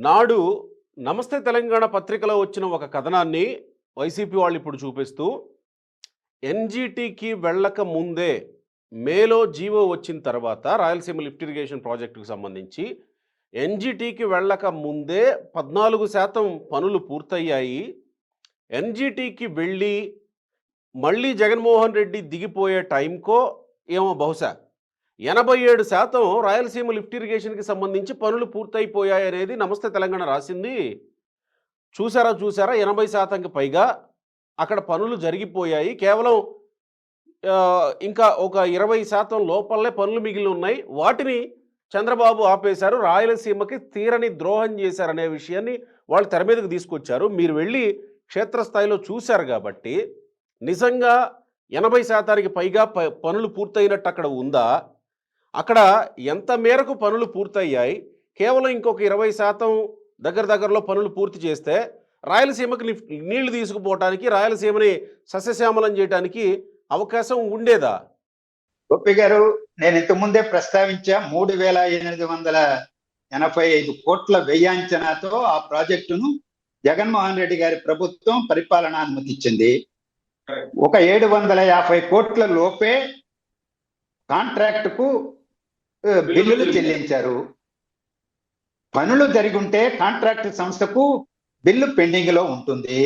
నాడు నమస్తే తెలంగాణ పత్రికలో వచ్చిన ఒక కథనాన్ని వైసీపీ వాళ్ళు ఇప్పుడు చూపిస్తూ ఎన్జీటీకి వెళ్ళక ముందే మేలో జీవో వచ్చిన తర్వాత రాయలసీమ లిఫ్ట్ ఇరిగేషన్ ప్రాజెక్టుకు సంబంధించి ఎన్జీటీకి వెళ్ళక ముందే 14% పనులు పూర్తయ్యాయి. ఎన్జీటీకి వెళ్ళి మళ్ళీ జగన్మోహన్ రెడ్డి దిగిపోయే టైంకో ఏమో బహుశా 87% రాయలసీమ లిఫ్ట్ ఇరిగేషన్కి సంబంధించి పనులు పూర్తయిపోయాయి అనేది నమస్తే తెలంగాణ రాసింది. చూసారా 80%కి పైగా అక్కడ పనులు జరిగిపోయాయి. కేవలం ఇంకా ఒక 20% లోపలే పనులు మిగిలి ఉన్నాయి. వాటిని చంద్రబాబు ఆపేశారు. రాయలసీమకి తీరని ద్రోహం చేశారనే విషయాన్ని వాళ్ళు తెర మీదకి తీసుకొచ్చారు. మీరు వెళ్ళి క్షేత్రస్థాయిలో చూశారు కాబట్టి నిజంగా 80%కి పైగా పనులు పూర్తయినట్టు అక్కడ ఉందా? అక్కడ ఎంత మేరకు పనులు పూర్తయ్యాయి? కేవలం ఇంకొక 20% దగ్గరలో పనులు పూర్తి చేస్తే రాయలసీమకి నీళ్లు తీసుకుపోవటానికి, రాయలసీమని సస్యశ్యామలం చేయడానికి అవకాశం ఉండేదా? గోపి గారు, నేను ఇంతకుముందే ప్రస్తావించా 3,885 కోట్ల వ్యయాంచనాతో ఆ ప్రాజెక్టును జగన్మోహన్ రెడ్డి గారి ప్రభుత్వం పరిపాలన అనుమతించింది. ఒక 750 కోట్ల లోపే కాంట్రాక్టుకు బిల్లులు చెల్లించారు. పనులు జరిగుంటే కాంట్రాక్ట్ సంస్థకు బిల్లు పెండింగ్ లో ఉంటుంది.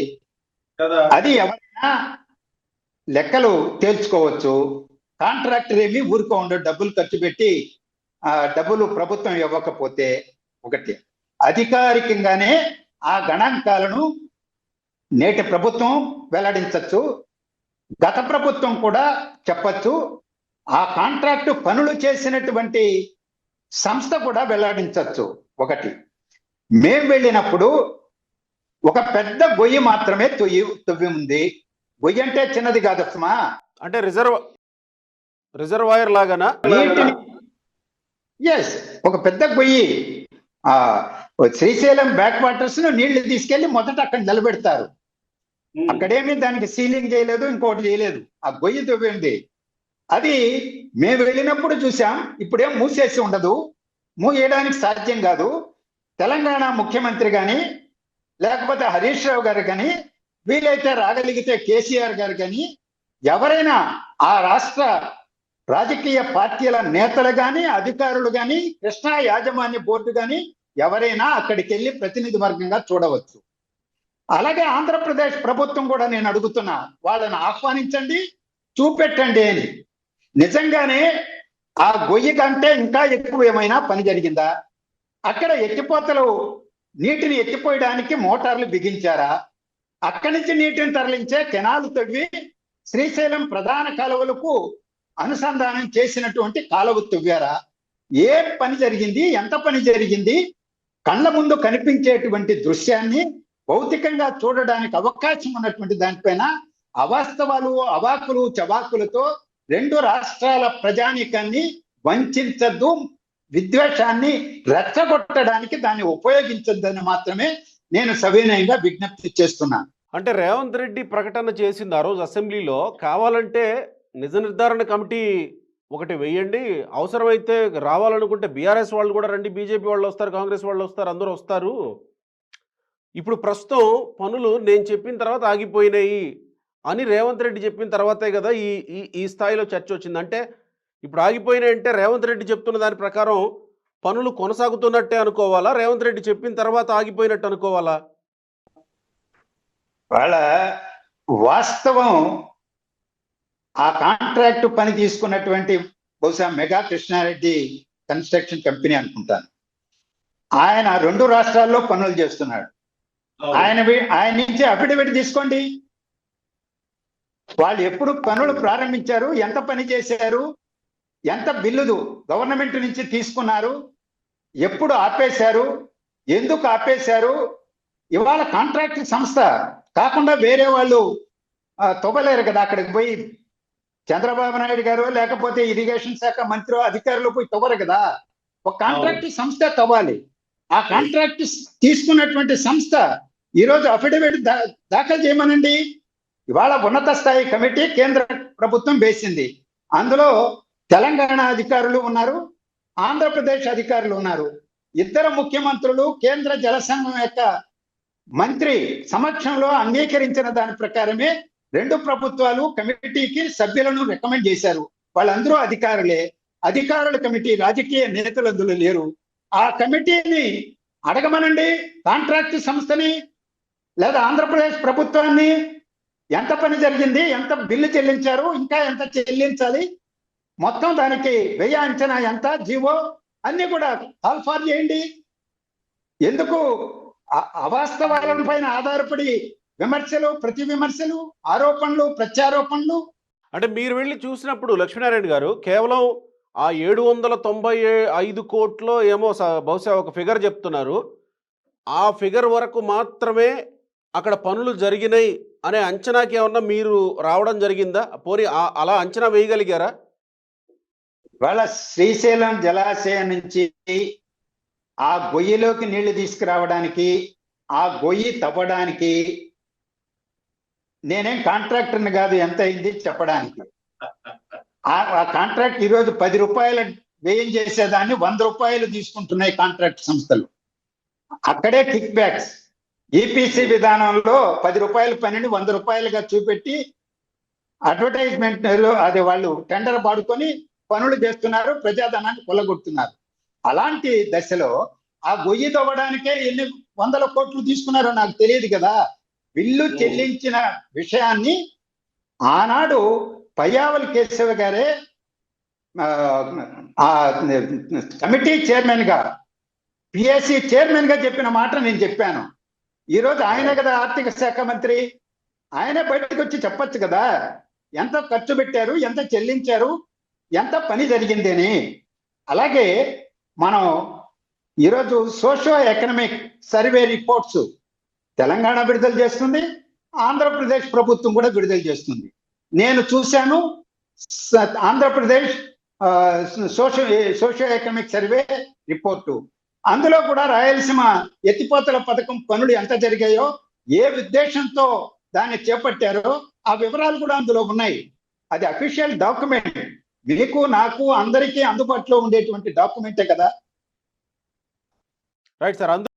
అది ఎవరైనా లెక్కలు తేల్చుకోవచ్చు. కాంట్రాక్టర్ ఏమి ఊరుకో ఉండదు. డబ్బులు ఖర్చు పెట్టి డబ్బులు ప్రభుత్వం ఇవ్వకపోతే ఒకటి అధికారికంగానే ఆ గణాంకాలను నేటి ప్రభుత్వం వెల్లడించవచ్చు. గత ప్రభుత్వం కూడా చెప్పచ్చు. ఆ కాంట్రాక్టు పనులు చేసినటువంటి సంస్థ కూడా వెల్లడించవచ్చు. ఒకటి, మేం వెళ్ళినప్పుడు ఒక పెద్ద గొయ్యి మాత్రమే తవ్వి ఉంది. గొయ్యి అంటే చిన్నది కాదు సుమా, అంటే రిజర్వాయర్ లాగానా? ఎస్, ఒక పెద్ద గొయ్యి. శ్రీశైలం బ్యాక్ వాటర్స్ ను నీళ్లు తీసుకెళ్లి మొదట అక్కడ నిలబెడతారు. అక్కడేమీ దానికి సీలింగ్ చేయలేదు, ఇంకోటి చేయలేదు. ఆ గొయ్యి తవ్వింది. అది మేము వెళ్ళినప్పుడు చూసాం. ఇప్పుడేం మూసేసి ఉండదు, మూయడానికి సాధ్యం కాదు. తెలంగాణ ముఖ్యమంత్రి కానీ, లేకపోతే హరీష్ రావు గారు కానీ, వీలైతే రాగలిగితే కేసీఆర్ గారు కానీ, ఎవరైనా ఆ రాష్ట్ర రాజకీయ పార్టీల నేతలు కానీ, అధికారులు కానీ, కృష్ణా యాజమాన్య బోర్డు కానీ ఎవరైనా అక్కడికి వెళ్ళి ప్రతినిధి వర్గంగా చూడవచ్చు. అలాగే ఆంధ్రప్రదేశ్ ప్రభుత్వం కూడా నేను అడుగుతున్నా, వాళ్ళని ఆహ్వానించండి, చూపెట్టండి అని. నిజంగానే ఆ గొయ్యి కంటే ఇంకా ఎక్కువ ఏమైనా పని జరిగిందా? అక్కడ ఎత్తిపోతలు నీటిని ఎత్తిపోయడానికి మోటార్లు బిగించారా? అక్కడి నుంచి నీటిని తరలించే కెనాలు తవ్వి శ్రీశైలం ప్రధాన కాలువలకు అనుసంధానం చేసినటువంటి కాలువ తవ్వారా? ఏ పని జరిగింది? ఎంత పని జరిగింది? కళ్ళ ముందు కనిపించేటువంటి దృశ్యాన్ని భౌతికంగా చూడడానికి అవకాశం ఉన్నటువంటి దానిపైన అవాస్తవాలు, అవాకులు చవాకులతో రెండు రాష్ట్రాల ప్రజానీకాన్ని వంచద్దు, విద్వేషాన్ని రెచ్చగొట్టడానికి దాన్ని ఉపయోగించద్దని మాత్రమే నేను సవినయంగా విజ్ఞప్తి చేస్తున్నాను. అంటే రేవంత్ రెడ్డి ప్రకటన చేసింది ఆ రోజు అసెంబ్లీలో, కావాలంటే నిజ నిర్ధారణ కమిటీ ఒకటి వెయ్యండి, అవసరమైతే రావాలనుకుంటే బీఆర్ఎస్ వాళ్ళు కూడా రండి, బీజేపీ వాళ్ళు వస్తారు, కాంగ్రెస్ వాళ్ళు వస్తారు, అందరూ వస్తారు. ఇప్పుడు ప్రస్తుతం పనులు నేను చెప్పిన తర్వాత ఆగిపోయినాయి అని రేవంత్ రెడ్డి చెప్పిన తర్వాతే కదా ఈ స్థాయిలో చర్చ వచ్చింది. అంటే ఇప్పుడు ఆగిపోయినాయి అంటే రేవంత్ రెడ్డి చెప్తున్న దాని ప్రకారం పనులు కొనసాగుతున్నట్టే అనుకోవాలా? రేవంత్ రెడ్డి చెప్పిన తర్వాత ఆగిపోయినట్టు అనుకోవాలా? వాళ్ళ వాస్తవం, ఆ కాంట్రాక్ట్ పని తీసుకున్నటువంటి బహుశా మెగా కృష్ణారెడ్డి కన్స్ట్రక్షన్ కంపెనీ అనుకుంటాను. ఆయన 2 రాష్ట్రాల్లో పనులు చేస్తున్నాడు. ఆయన నుంచి అఫిడవిట్ తీసుకోండి. వాళ్ళు ఎప్పుడు పనులు ప్రారంభించారు, ఎంత పని చేశారు, ఎంత బిల్లులు గవర్నమెంట్ నుంచి తీసుకున్నారు, ఎప్పుడు ఆపేశారు, ఎందుకు ఆపేశారు. ఇవాళ కాంట్రాక్ట్ సంస్థ కాకుండా వేరే వాళ్ళు తవ్వలేరు కదా. అక్కడికి పోయి చంద్రబాబు నాయుడు గారు లేకపోతే ఇరిగేషన్ శాఖ మంత్రి అధికారులు పోయి తవ్వరు కదా. ఒక కాంట్రాక్ట్ సంస్థ తవ్వాలి. ఆ కాంట్రాక్ట్ తీసుకున్నటువంటి సంస్థ ఈరోజు అఫిడవిట్ దాఖలు చేయమనండి. ఇవాళ ఉన్నత స్థాయి కమిటీ కేంద్ర ప్రభుత్వం వేసింది. అందులో తెలంగాణ అధికారులు ఉన్నారు, ఆంధ్రప్రదేశ్ అధికారులు ఉన్నారు. ఇద్దరు ముఖ్యమంత్రులు కేంద్ర జల సంఘం యొక్క మంత్రి సమక్షంలో అంగీకరించిన దాని ప్రకారమే రెండు ప్రభుత్వాలు కమిటీకి సభ్యులను రికమెండ్ చేశారు. వాళ్ళందరూ అధికారులే. అధికారుల కమిటీ, రాజకీయ నేతలు అందులో లేరు. ఆ కమిటీని అడగమనండి, కాంట్రాక్ట్ సంస్థని లేదా ఆంధ్రప్రదేశ్ ప్రభుత్వాన్ని, ఎంత పని జరిగింది, ఎంత బిల్లు చెల్లించారు, ఇంకా ఎంత చెల్లించాలి, మొత్తం దానికి వ్యయ అంచనా ఎంత, జీవో అన్ని కూడా కాల్ ఫార్ చేయండి. ఎందుకు అవాస్తవాల పైన ఆధారపడి విమర్శలు, ప్రతి విమర్శలు, ఆరోపణలు, ప్రత్యారోపణలు? అంటే మీరు వెళ్ళి చూసినప్పుడు లక్ష్మీనారాయణ గారు కేవలం ఆ 795 కోట్లో ఏమో బహుశా ఒక ఫిగర్ చెప్తున్నారు. ఆ ఫిగర్ వరకు మాత్రమే అక్కడ పనులు జరిగినాయి అనే అంచనాకి ఏమన్నా మీరు రావడం జరిగిందా? పోనీ అలా అంచనా వేయగలిగారా? వాళ్ళ శ్రీశైలం జలాశయం నుంచి ఆ గొయ్యిలోకి నీళ్లు తీసుకురావడానికి, ఆ గొయ్యి తవ్వడానికి నేనేం కాంట్రాక్టర్ని కాదు ఎంత అయింది చెప్పడానికి. ఆ కాంట్రాక్ట్ ఈరోజు 10 రూపాయల వ్యయం చేసేదాన్ని 100 రూపాయలు తీసుకుంటున్నాయి కాంట్రాక్ట్ సంస్థలు. అక్కడే కిక్ బ్యాక్స్. ఈపీసీ విధానంలో 10 రూపాయల పనిని 100 రూపాయలుగా చూపెట్టి అడ్వర్టైజ్మెంట్ అది వాళ్ళు టెండర్ పాడుకొని పనులు చేస్తున్నారు, ప్రజాధనాన్ని కొల్లగొడుతున్నారు. అలాంటి దశలో ఆ గొయ్యి తవ్వడానికే ఎన్ని వందల కోట్లు తీసుకున్నారో నాకు తెలియదు కదా. బిల్లు చెల్లించిన విషయాన్ని ఆనాడు పయ్యావల్ కేశవ గారే ఆ కమిటీ చైర్మన్ గా, పిఎస్సి చైర్మన్ గా చెప్పిన మాట నేను చెప్పాను. ఈరోజు ఆయన కదా ఆర్థిక శాఖ మంత్రి, ఆయనే బయటకు వచ్చి చెప్పచ్చు కదా ఎంత ఖర్చు పెట్టారు, ఎంత చెల్లించారు, ఎంత పని జరిగింది అని. అలాగే మనం ఈరోజు socio economic survey reports Telangana విడుదల చేస్తుంది, ఆంధ్రప్రదేశ్ ప్రభుత్వం కూడా విడుదల చేస్తుంది. నేను చూశాను Andhra Pradesh socio economic survey report. అందులో కూడా రాయలసీమ ఎత్తిపోతల పథకం పనులు ఎంత జరిగాయో, ఏ ఉద్దేశంతో దాన్ని చేపట్టారో ఆ వివరాలు కూడా అందులో ఉన్నాయి. అది అఫీషియల్ డాక్యుమెంట్, మీకు నాకు అందరికీ అందుబాటులో ఉండేటువంటి డాక్యుమెంటే కదా. Right sir.